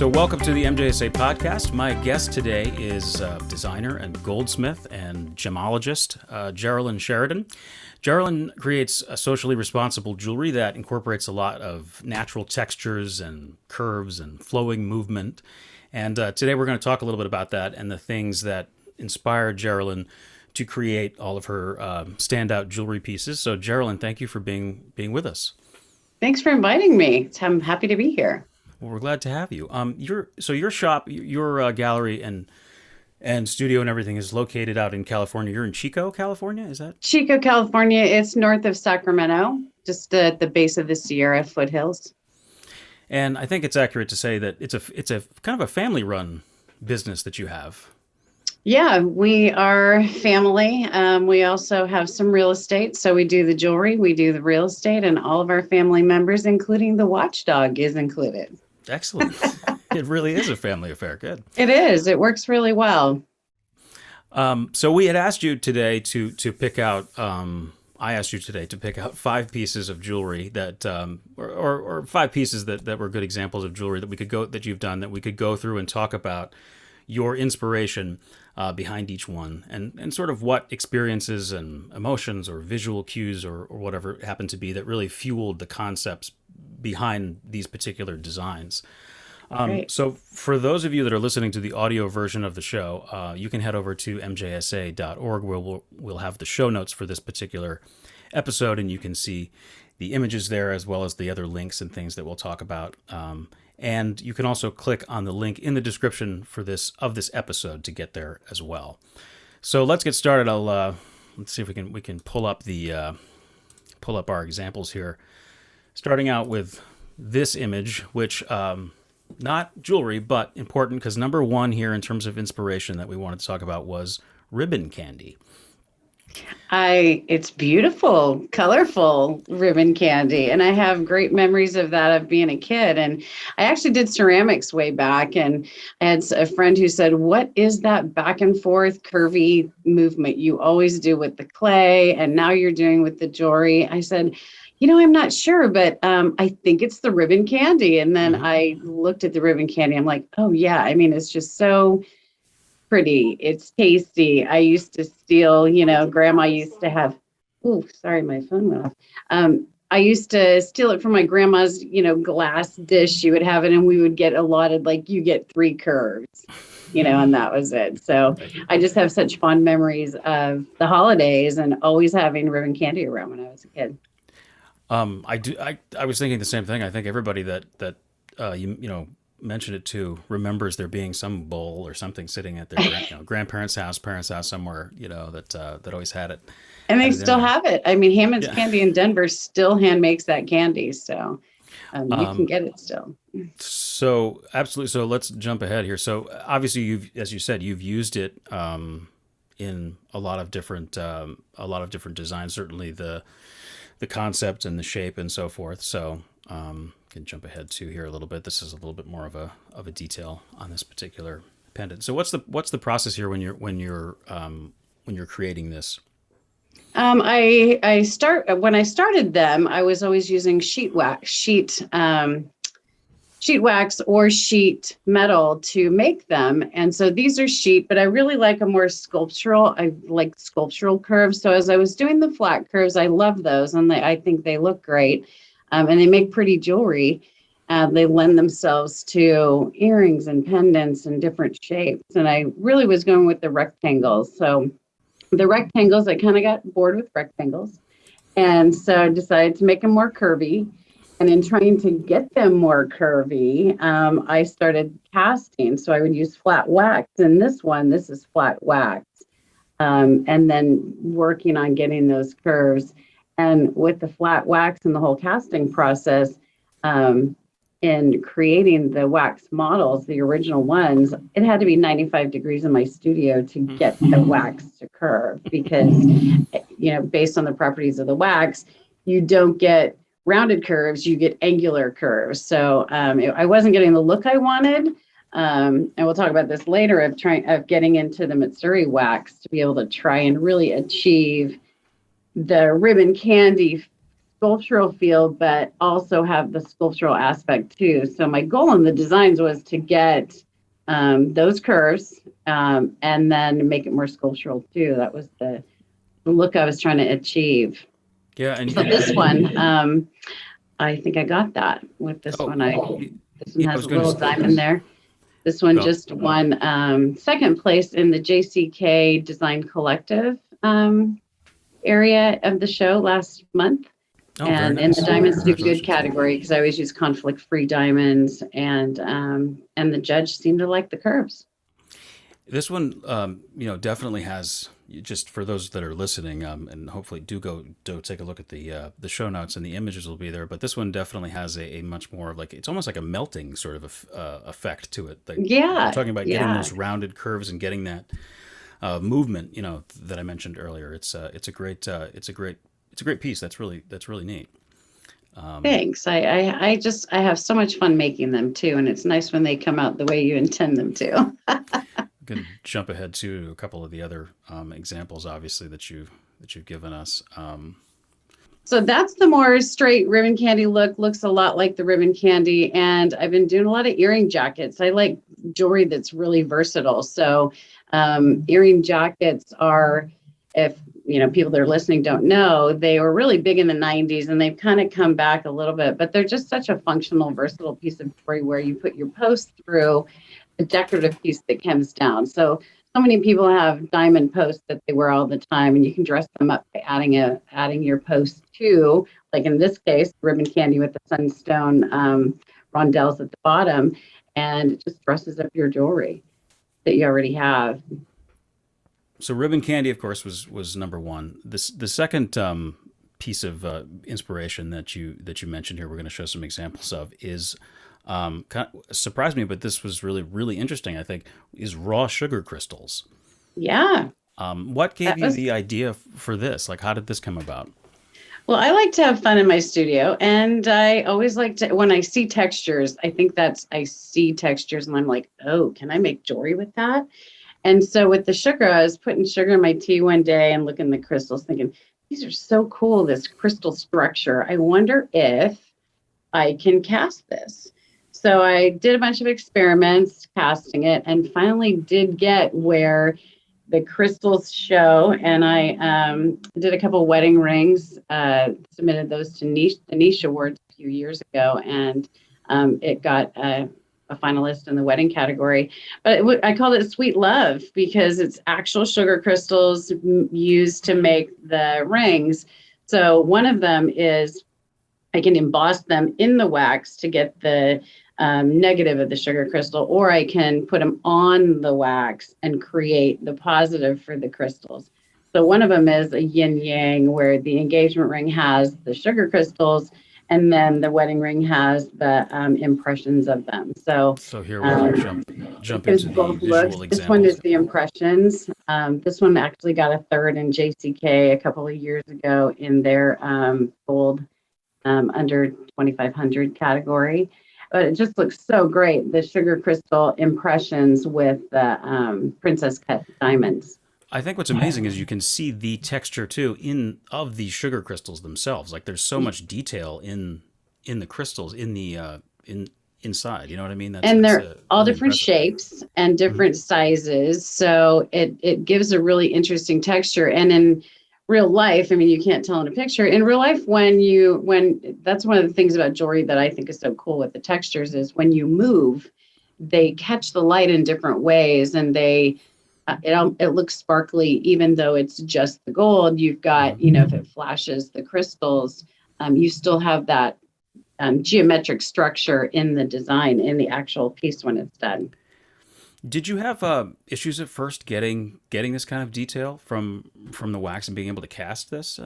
So welcome to the MJSA podcast. My guest today is designer and goldsmith and gemologist, Geralyn Sheridan. Geralyn creates a socially responsible jewelry that incorporates a lot of natural textures and curves and flowing movement. And today we're going to talk a little bit about that and the things that inspired Geralyn to create all of her standout jewelry pieces. So Geralyn, thank you for being with us. Thanks for inviting me. I'm happy to be here. Well, we're glad to have you. Your shop, your gallery and studio and everything is located out in California. You're in Chico, California, is that? Chico, California. It's north of Sacramento, just at the base of the Sierra foothills. And I think it's accurate to say that it's a kind of a family-run business that you have. Yeah, we are family. We also have some real estate. So we do the jewelry, we do the real estate, and all of our family members, including the watchdog, is included. Excellent. It really is a family affair. Good. It is. It works really well. So we had asked you today to pick out. I asked you today to pick out 5 pieces of jewelry that, or 5 pieces that were good examples of jewelry that you've done that we could go through and talk about your inspiration behind each one, and sort of what experiences and emotions or visual cues or whatever it happened to be that really fueled the concepts behind these particular designs. So for those of you that are listening to the audio version of the show, you can head over to mjsa.org where we'll have the show notes for this particular episode, and you can see the images there as well as the other links and things that we'll talk about. And you can also click on the link in the description for this episode to get there as well. So let's get started. Let's see if we can pull up our examples here. Starting out with this image, which not jewelry, but important because number one here in terms of inspiration that we wanted to talk about was ribbon candy. It's beautiful, colorful ribbon candy. And I have great memories of that, of being a kid. And I actually did ceramics way back. And I had a friend who said, what is that back and forth curvy movement you always do with the clay? And now you're doing with the jewelry. I said, I'm not sure, but I think it's the ribbon candy. And then I looked at the ribbon candy. I'm like, oh, yeah. I mean, it's just so pretty. It's tasty. I used to steal, grandma used to have, sorry, my phone went off. I used to steal it from my grandma's, glass dish. She would have it and we would get allotted, like you get 3 curves, and that was it. So I just have such fond memories of the holidays and always having ribbon candy around when I was a kid. I was thinking the same thing. I think everybody that mentioned it to remembers there being some bowl or something sitting at their grandparents' house, parents' house somewhere, that always had it. And they still have it. I mean, Hammond's Candy in Denver still hand makes that candy, so you can get it still. So absolutely. So let's jump ahead here. So obviously, as you said, you've used it in a lot of different designs. Certainly the concept and the shape and so forth. So can jump ahead to here a little bit. This is a little bit more of a detail on this particular pendant. So what's the process here when you're creating this? When I started them, I was always using sheet wax or sheet metal to make them. And so these are sheet, but I really like a more sculptural. I like sculptural curves. So as I was doing the flat curves, I love those and I think they look great. And they make pretty jewelry. They lend themselves to earrings and pendants and different shapes. And I really was going with the rectangles. So the rectangles, I kind of got bored with rectangles. And so I decided to make them more curvy. And in trying to get them more curvy, I started casting. So I would use flat wax. And this is flat wax. And then working on getting those curves. And with the flat wax and the whole casting process, in creating the wax models, the original ones, it had to be 95 degrees in my studio to get the wax to curve because, based on the properties of the wax, you don't get rounded curves, you get angular curves. So I wasn't getting the look I wanted. And we'll talk about this later of getting into the Matsuri wax to be able to try and really achieve the ribbon candy sculptural feel, but also have the sculptural aspect too. So my goal in the designs was to get those curves and then make it more sculptural too. That was the look I was trying to achieve. Yeah, and So this one, I think I got that with this one. This one has a little diamond there. This one just won second place in the JCK Design Collective area of the show last month. And in the diamonds do good category because I always use conflict-free diamonds, and the judge seemed to like the curves. This one, definitely has, just for those that are listening, and hopefully do take a look at the show notes, and the images will be there. But this one definitely has a much more like, it's almost like a melting sort of effect to it. Like, we're talking about getting those rounded curves and getting that movement, that I mentioned earlier. It's a great piece. That's really neat. Thanks. I have so much fun making them too, and it's nice when they come out the way you intend them to. Can jump ahead to a couple of the other examples, obviously, that you've given us. So that's the more straight ribbon candy look. Looks a lot like the ribbon candy, and I've been doing a lot of earring jackets. I like jewelry that's really versatile. So earring jackets are, if people that are listening don't know, they were really big in the 90s, and they've kind of come back a little bit, but they're just such a functional, versatile piece of jewelry where you put your post through a decorative piece that comes down. So many people have diamond posts that they wear all the time, and you can dress them up by adding your post to, like in this case, ribbon candy with the sunstone rondelles at the bottom, and it just dresses up your jewelry that you already have. So ribbon candy, of course, was number one. The second piece of inspiration that you mentioned here, we're going to show some examples of, is kind of surprised me, but this was really, really interesting, I think, is raw sugar crystals. Yeah. What gave you the idea for this? Like, how did this come about? Well, I like to have fun in my studio, and I always like to, when I see textures, I see textures and I'm like, oh, can I make jewelry with that? And so with the sugar, I was putting sugar in my tea one day and looking at the crystals thinking, these are so cool, this crystal structure. I wonder if I can cast this. So I did a bunch of experiments casting it, and finally did get where the crystals show. And I did a couple wedding rings, submitted those to the Niche Awards a few years ago, and it got a finalist in the wedding category. But I called it Sweet Love because it's actual sugar crystals used to make the rings. So one of them is I can emboss them in the wax to get the negative of the sugar crystal, or I can put them on the wax and create the positive for the crystals. So one of them is a yin yang, where the engagement ring has the sugar crystals, and then the wedding ring has the impressions of them. So here we'll jump into the visual examples. This one is the impressions. This one actually got a third in JCK a couple of years ago in their gold under 2,500 category. But it just looks so great, the sugar crystal impressions with the princess cut diamonds. I think what's amazing is you can see the texture too of the sugar crystals themselves. Like, there's so much detail in the crystals inside. You know what I mean? And they're all really different shapes and different sizes, so it gives a really interesting texture. And in real life, I mean, you can't tell in a picture. In real life, when that's one of the things about jewelry that I think is so cool with the textures, is when you move, they catch the light in different ways, and it looks sparkly, even though it's just the gold. You've got, if it flashes the crystals, you still have that geometric structure in the design, in the actual piece when it's done. Did you have issues at first getting this kind of detail from the wax and being able to cast this?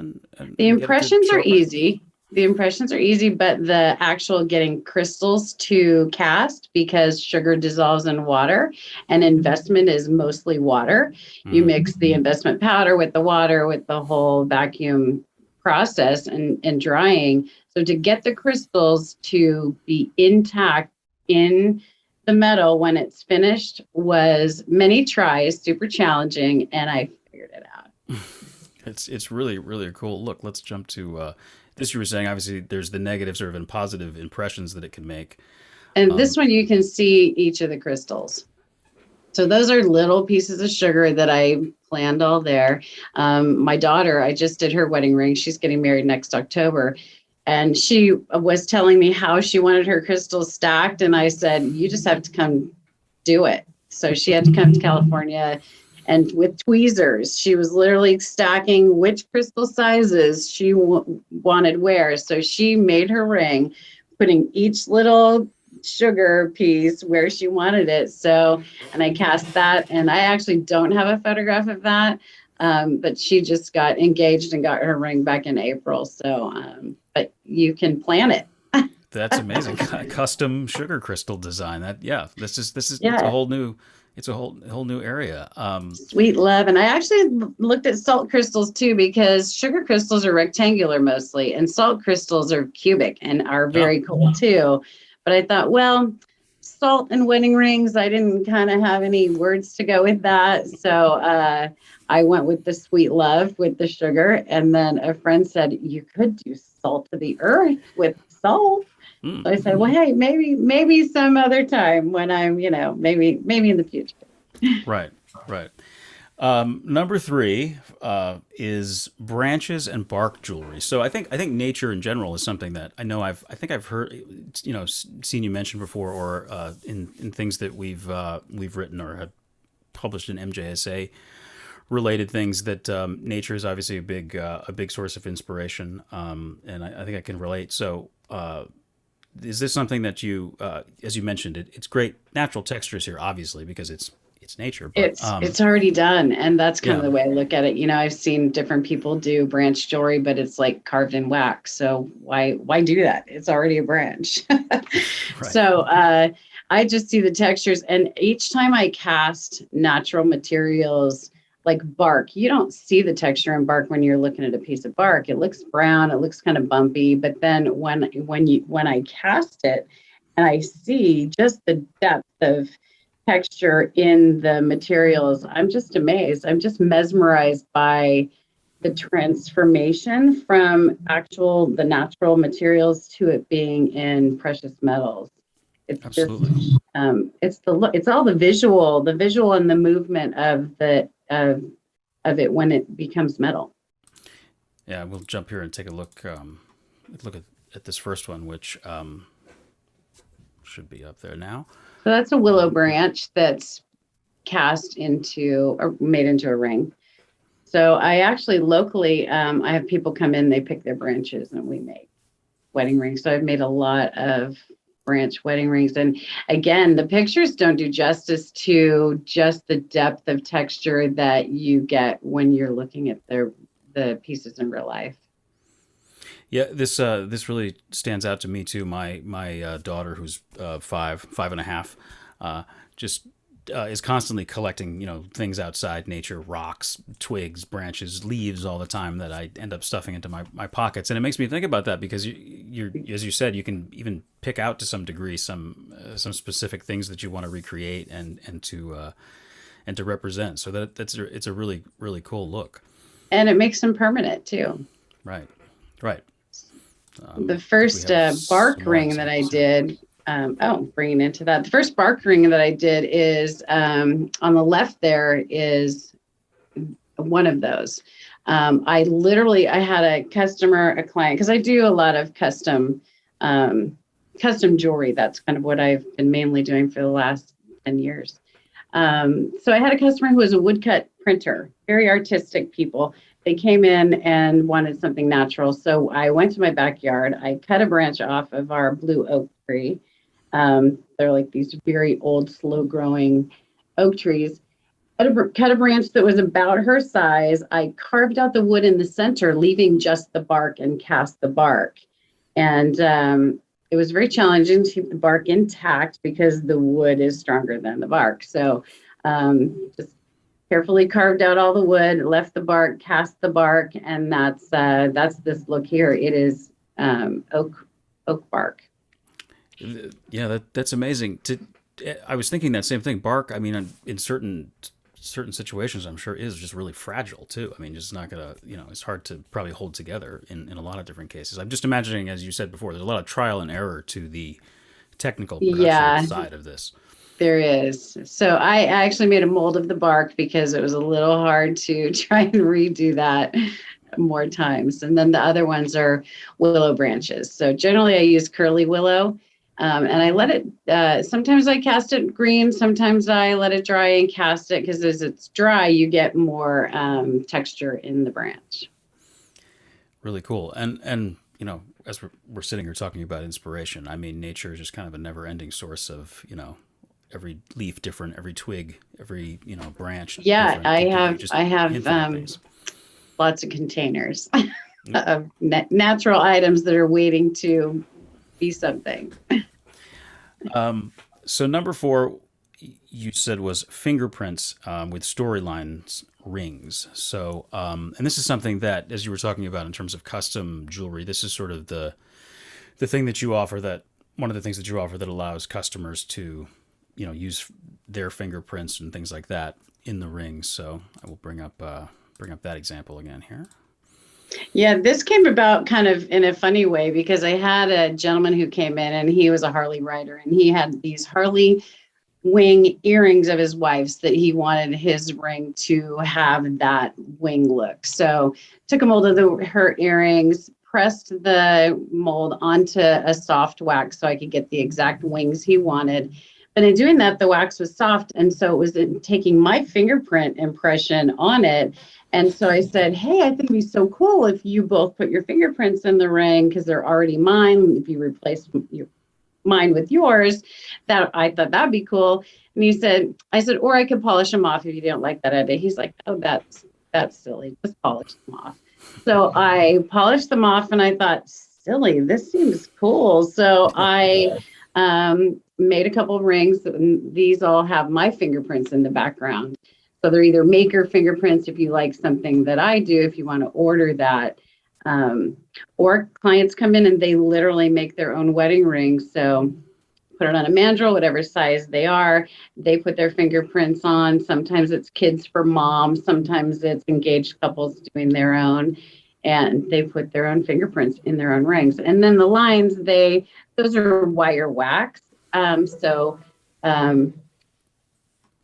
The impressions are easy. The impressions are easy, but the actual getting crystals to cast, because sugar dissolves in water and investment is mostly water. You mix the investment powder with the water, with the whole vacuum process and drying. So to get the crystals to be intact in the metal when it's finished was many tries, super challenging, and I figured it out. It's really, really cool. Look, let's jump to this you were saying, obviously, there's the negative sort of and positive impressions that it can make. And this one, you can see each of the crystals. So those are little pieces of sugar that I planned all there. My daughter, I just did her wedding ring. She's getting married next October. And she was telling me how she wanted her crystals stacked. And I said, you just have to come do it. So she had to come to California, and with tweezers, she was literally stacking which crystal sizes she wanted where. So she made her ring, putting each little sugar piece where she wanted it. So, and I cast that, and I actually don't have a photograph of that. But she just got engaged and got her ring back in April. So, but you can plan it. That's amazing. Custom sugar crystal design. This is it's a whole new area. Sweet love. And I actually looked at salt crystals too, because sugar crystals are rectangular mostly, and salt crystals are cubic and are very cool too. But I thought, well, salt and wedding rings, I didn't kind of have any words to go with that. So I went with the sweet love with the sugar. And then a friend said, you could do salt of the earth with salt. So I said, well, hey, maybe some other time when I'm, maybe in the future. Right. Number 3 is branches and bark jewelry. So I think nature in general is something that I know I've heard, seen you mention before, or in things that we've written or have published in MJSA related things, that nature is obviously a big source of inspiration, and I think I can relate. So. Is this something that you, as you mentioned, it's great natural textures here, obviously, because it's nature. But, it's already done, and that's kind of the way I look at it. I've seen different people do branch jewelry, but it's like carved in wax. So why do that? It's already a branch. Right. So I just see the textures, and each time I cast natural materials like bark, you don't see the texture in bark when you're looking at a piece of bark. It looks brown, it looks kind of bumpy, but then when I cast it and I see just the depth of texture in the materials, I'm just amazed. I'm just mesmerized by the transformation from the natural materials to it being in precious metals. It's absolutely just, it's all the visual and the movement of it when it becomes metal. Yeah, we'll jump here and take a look at this first one, which should be up there now. So that's a willow branch that's cast into or made into a ring. So I actually locally, I have people come in, they pick their branches, and we make wedding rings. So I've made a lot of branch wedding rings. And again, the pictures don't do justice to just the depth of texture that you get when you're looking at the pieces in real life. Yeah, this really stands out to me too. My daughter, who's 5.5, just is constantly collecting things outside nature, rocks, twigs, branches, leaves all the time that I end up stuffing into my pockets. And it makes me think about that, because you're as you said, you can even pick out to some degree some specific things that you want to recreate and to represent. So it's a really, really cool look. And it makes them permanent too. Right. The first bark ring that I did. Bringing into that, the first bark ring that I did is on the left. There is one of those. I had a client, because I do a lot of custom jewelry. That's kind of what I've been mainly doing for the last 10 years. So I had a customer who was a woodcut printer, very artistic people. They came in and wanted something natural. So I went to my backyard. I cut a branch off of our blue oak tree. They're like these very old, slow-growing oak trees. Cut a branch that was about her size. I carved out the wood in the center, leaving just the bark, and cast the bark. And it was very challenging to keep the bark intact because the wood is stronger than the bark. So just carefully carved out all the wood, left the bark, cast the bark, and that's this look here. It is oak bark. Yeah, that's amazing. I was thinking that same thing. Bark, I mean, in certain certain situations, I'm sure is just really fragile too. I mean, just not gonna, it's hard to probably hold together in a lot of different cases. I'm just imagining, as you said before, there's a lot of trial and error to the technical production Yeah, side of this. there is. So I actually made a mold of the bark because it was a little hard to try and redo that more times. And then the other ones are willow branches. So generally I use curly willow. And I let it, sometimes I cast it green, sometimes I let it dry and cast it, because as it's dry, you get more texture in the branch. Really cool. And as we're sitting here talking about inspiration, I mean, nature is just kind of a never-ending source of, every leaf different, every twig, every, branch Yeah, different. I have Infinite things. lots of containers of natural items that are waiting to be something. So number 4, you said was fingerprints with storylines rings. So, and this is something that, as you were talking about in terms of custom jewelry, this is sort of the thing that you offer, that one of the things that you offer that allows customers to, use their fingerprints and things like that in the rings. So I will bring up that example again here. Yeah, this came about kind of in a funny way, because I had a gentleman who came in and he was a Harley rider, and he had these Harley wing earrings of his wife's that he wanted his ring to have that wing look. So took a mold of her earrings, pressed the mold onto a soft wax so I could get the exact wings he wanted. But in doing that, the wax was soft, and so it was taking my fingerprint impression on it. And so I said, hey, I think it'd be so cool if you both put your fingerprints in the ring, because they're already mine. If you replace mine with yours, that I thought that'd be cool. And I said, or I could polish them off if you don't like that idea. He's like, oh, that's silly. Just polish them off. So I polished them off, and I thought, silly, this seems cool. So I made a couple of rings. These all have my fingerprints in the background. So they're either maker fingerprints if you like something that I do, if you want to order that. Or clients come in and they literally make their own wedding rings. So put it on a mandrel, whatever size they are. They put their fingerprints on. Sometimes it's kids for mom. Sometimes it's engaged couples doing their own. And they put their own fingerprints in their own rings. And then the lines, those are wire wax.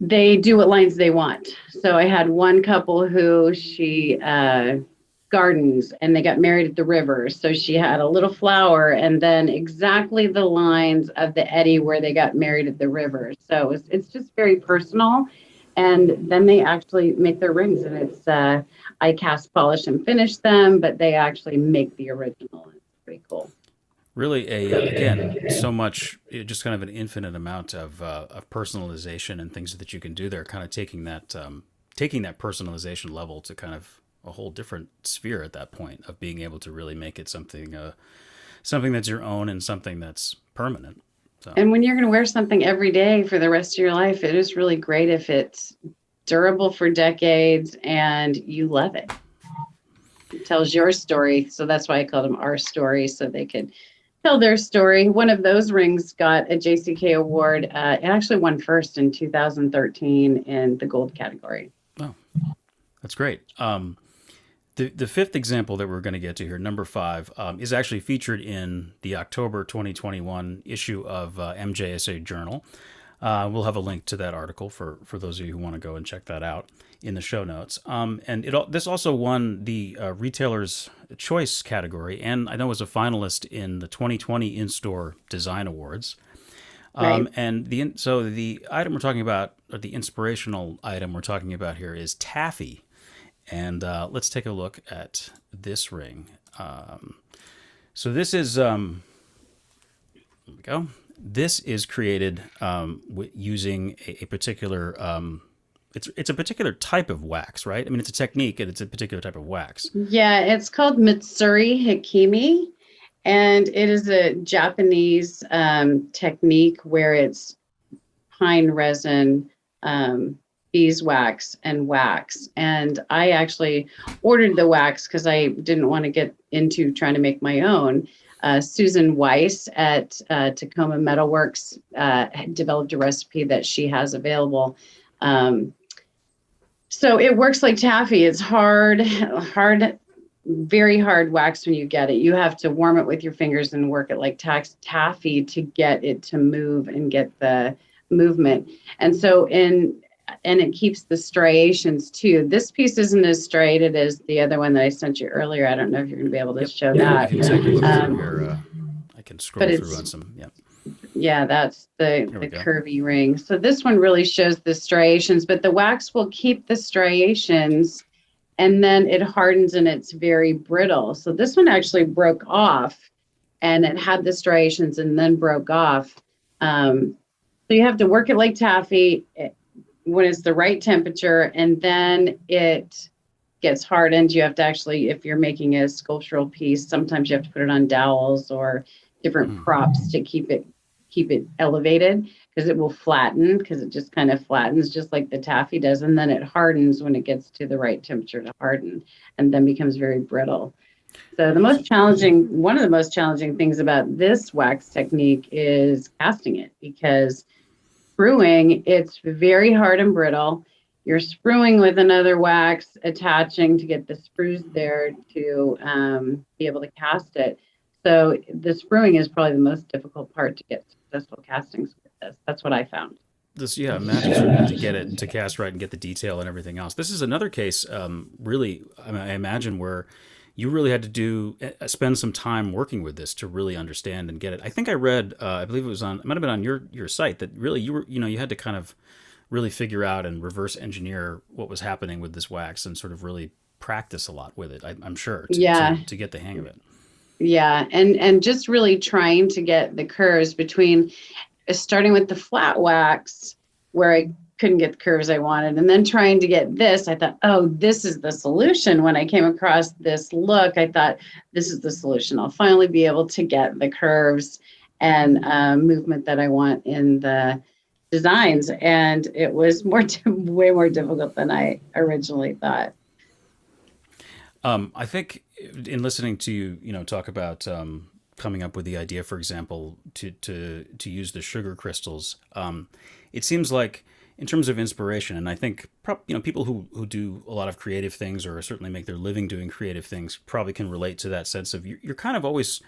They do what lines they want. So I had one couple who she gardens, and they got married at the river. So she had a little flower and then exactly the lines of the eddy where they got married at the river. So it's just very personal. And then they actually make their rings, and it's I cast, polish, and finish them, but they actually make the original. It's pretty cool. Really, again, so much, just kind of an infinite amount of personalization and things that you can do there. Kind of taking that personalization level to kind of a whole different sphere at that point of being able to really make it something that's your own and something that's permanent. So. And when you're going to wear something every day for the rest of your life, it is really great if it's durable for decades and you love it. It tells your story. So that's why I called them our story, so they could tell their story. One of those rings got a JCK award. It actually won first in 2013 in the gold category. Oh, that's great. The fifth example that we're going to get to here, number 5, is actually featured in the October 2021 issue of MJSA Journal. We'll have a link to that article for those of you who want to go and check that out in the show notes. And this also won the Retailer's Choice category, and I know was a finalist in the 2020 In-Store Design Awards. Right. And the item we're talking about, or the inspirational item we're talking about here, is Taffy. And let's take a look at this ring. So this is, here we go. This is created using a particular, it's a particular type of wax, right? I mean, it's a technique and it's a particular type of wax. Yeah, it's called Mitsuri Hikimi, and it is a Japanese technique where it's pine resin, beeswax, and wax. And I actually ordered the wax because I didn't want to get into trying to make my own. Susan Weiss at Tacoma Metalworks developed a recipe that she has available. So it works like taffy. It's hard, very hard wax when you get it. You have to warm it with your fingers and work it like taffy to get it to move and get the movement. And so and it keeps the striations too. This piece isn't as striated as the other one that I sent you earlier. I don't know if you're going to be able to show Yeah, that. if you take a look through here, I can scroll but through on some. Yeah. Yeah, that's the There we go. curvy ring. So this one really shows the striations, but the wax will keep the striations and then it hardens and it's very brittle. So this one actually broke off and it had the striations and then broke off. So you have to work it like taffy when it's the right temperature, and then it gets hardened. You have to actually, if you're making a sculptural piece, sometimes you have to put it on dowels or different props to keep it elevated, because it will flatten, because it just kind of flattens just like the taffy does, and then it hardens when it gets to the right temperature to harden, and then becomes very brittle. So one of the most challenging things about this wax technique is casting it, because sprueing, it's very hard and brittle. You're sprueing with another wax, attaching to get the sprues there to be able to cast it. So the sprueing is probably the most difficult part to get successful castings with this. That's what I found. Imagine sort of to get it to cast right and get the detail and everything else. This is another case, really, I imagine, where you really had to spend some time working with this to really understand and get it. I think I read, I believe it might have been on your site, that really you had to kind of really figure out and reverse engineer what was happening with this wax and sort of really practice a lot with it, I'm sure, to get the hang of it. Yeah, and just really trying to get the curves between starting with the flat wax where I couldn't get the curves I wanted, and then trying to get this. I thought, oh, this is the solution. When I came across this look, I thought, this is the solution. I'll finally be able to get the curves and movement that I want in the designs. And it was way more difficult than I originally thought. I think in listening to you talk about coming up with the idea, for example, to use the sugar crystals, it seems like, in terms of inspiration, and I think people who do a lot of creative things, or certainly make their living doing creative things, probably can relate to that sense of you're kind of always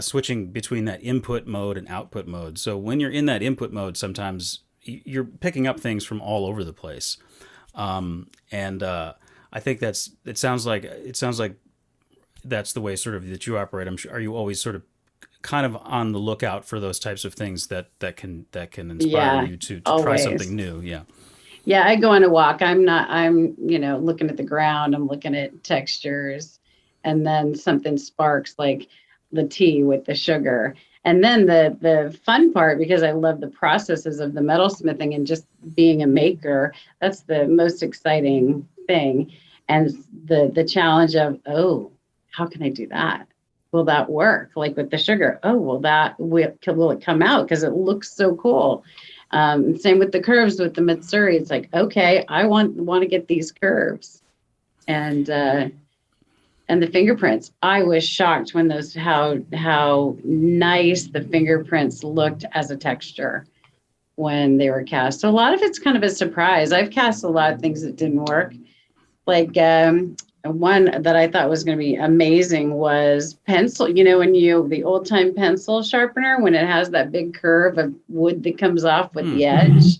switching between that input mode and output mode. So when you're in that input mode, sometimes you're picking up things from all over the place, and I think it sounds like that's the way sort of that you operate. I'm sure. Are you always sort of kind of on the lookout for those types of things that can inspire you to try something new? Yeah, I go on a walk. I'm looking at the ground, I'm looking at textures, and then something sparks, like the tea with the sugar. And then the fun part, because I love the processes of the metal smithing and just being a maker, that's the most exciting thing. And the challenge of, oh, how can I do that? Will that work? Like with the sugar, oh, will it come out? Because it looks so cool. Same with the curves with the Matsuri. It's like, okay, I want to get these curves. And the fingerprints. I was shocked when how nice the fingerprints looked as a texture when they were cast. So a lot of it's kind of a surprise. I've cast a lot of things that didn't work. Like one that I thought was going to be amazing was pencil. When the old time pencil sharpener, when it has that big curve of wood that comes off with the edge.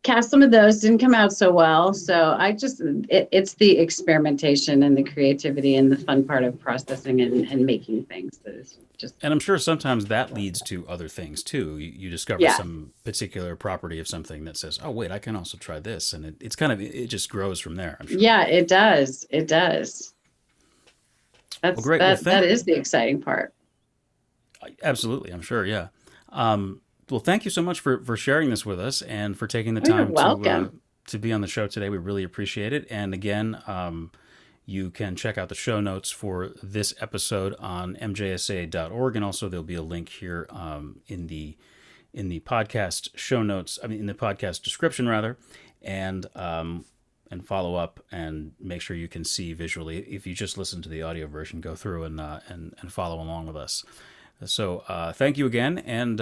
Cast some of those, didn't come out so well. So it's the experimentation and the creativity and the fun part of processing and making things that is just. And I'm sure sometimes that leads to other things too. You discover some particular property of something that says, oh wait, I can also try this. And it's kind of, it just grows from there, I'm sure. Yeah, it does. It does. That's great. That is the exciting part. Absolutely. I'm sure. Yeah. Well, thank you so much for sharing this with us and for taking the time to be on the show today. We really appreciate it. And again, you can check out the show notes for this episode on MJSA.org. And also there'll be a link here in the podcast show notes, in the podcast description rather, and follow up and make sure you can see visually. If you just listen to the audio version, go through and follow along with us. So thank you again, and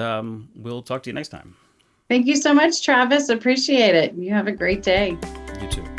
we'll talk to you next time. Thank you so much, Travis. Appreciate it. You have a great day. You too.